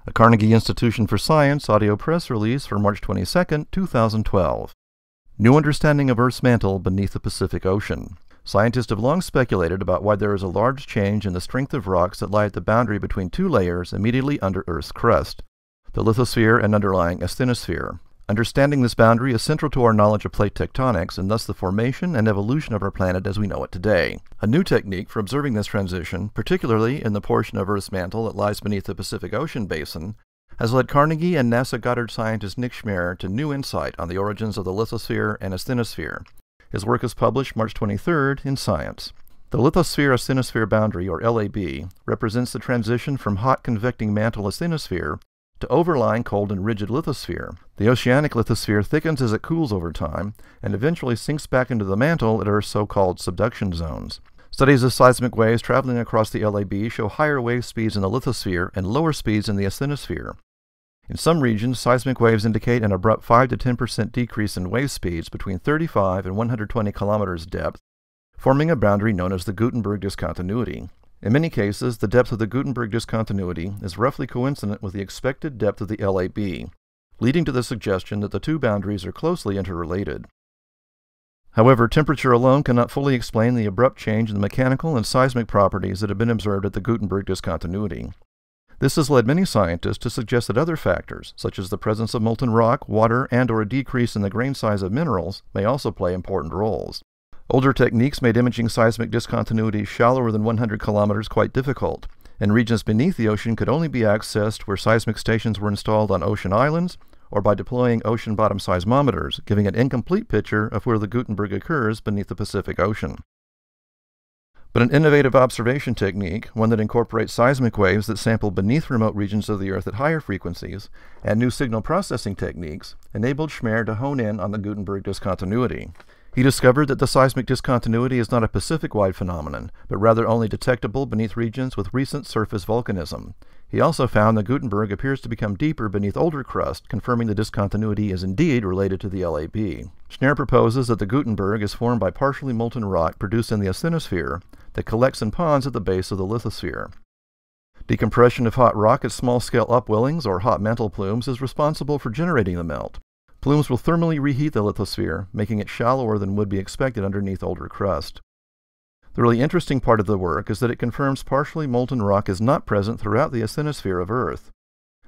A Carnegie Institution for Science audio press release for March 22, 2012. New understanding of Earth's mantle beneath the Pacific Ocean. Scientists have long speculated about why there is a large change in the strength of rocks that lie at the boundary between two layers immediately under Earth's crust, the lithosphere and underlying asthenosphere. Understanding this boundary is central to our knowledge of plate tectonics and thus the formation and evolution of our planet as we know it today. A new technique for observing this transition, particularly in the portion of Earth's mantle that lies beneath the Pacific Ocean basin, has led Carnegie and NASA Goddard scientist Nick Schmerr to new insight on the origins of the lithosphere and asthenosphere. His work is published March 23rd in Science. The lithosphere-asthenosphere boundary, or LAB, represents the transition from hot convecting mantle asthenosphere to overlying cold and rigid lithosphere. The oceanic lithosphere thickens as it cools over time, and eventually sinks back into the mantle at Earth's so-called subduction zones. Studies of seismic waves traveling across the LAB show higher wave speeds in the lithosphere and lower speeds in the asthenosphere. In some regions, seismic waves indicate an abrupt 5 to 10% decrease in wave speeds between 35 and 120 kilometers depth, forming a boundary known as the Gutenberg discontinuity. In many cases, the depth of the Gutenberg discontinuity is roughly coincident with the expected depth of the LAB, leading to the suggestion that the two boundaries are closely interrelated. However, temperature alone cannot fully explain the abrupt change in the mechanical and seismic properties that have been observed at the Gutenberg discontinuity. This has led many scientists to suggest that other factors, such as the presence of molten rock, water, and/or a decrease in the grain size of minerals, may also play important roles. Older techniques made imaging seismic discontinuities shallower than 100 kilometers quite difficult, and regions beneath the ocean could only be accessed where seismic stations were installed on ocean islands or by deploying ocean bottom seismometers, giving an incomplete picture of where the Gutenberg occurs beneath the Pacific Ocean. But an innovative observation technique, one that incorporates seismic waves that sample beneath remote regions of the Earth at higher frequencies, and new signal processing techniques, enabled Schmerr to hone in on the Gutenberg discontinuity. He discovered that the seismic discontinuity is not a Pacific-wide phenomenon, but rather only detectable beneath regions with recent surface volcanism. He also found that Gutenberg appears to become deeper beneath older crust, confirming the discontinuity is indeed related to the LAB. Schmerr proposes that the Gutenberg is formed by partially molten rock produced in the asthenosphere that collects in ponds at the base of the lithosphere. Decompression of hot rock at small-scale upwellings or hot mantle plumes is responsible for generating the melt. Plumes will thermally reheat the lithosphere, making it shallower than would be expected underneath older crust. The really interesting part of the work is that it confirms partially molten rock is not present throughout the asthenosphere of Earth.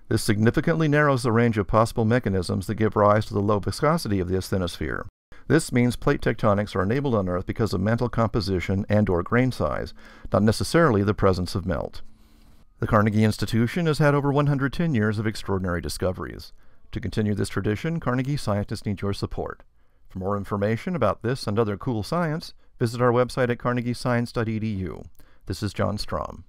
This significantly narrows the range of possible mechanisms that give rise to the low viscosity of the asthenosphere. This means plate tectonics are enabled on Earth because of mantle composition and/or grain size, not necessarily the presence of melt. The Carnegie Institution has had over 110 years of extraordinary discoveries. To continue this tradition, Carnegie scientists need your support. For more information about this and other cool science, visit our website at carnegiescience.edu. This is John Strom.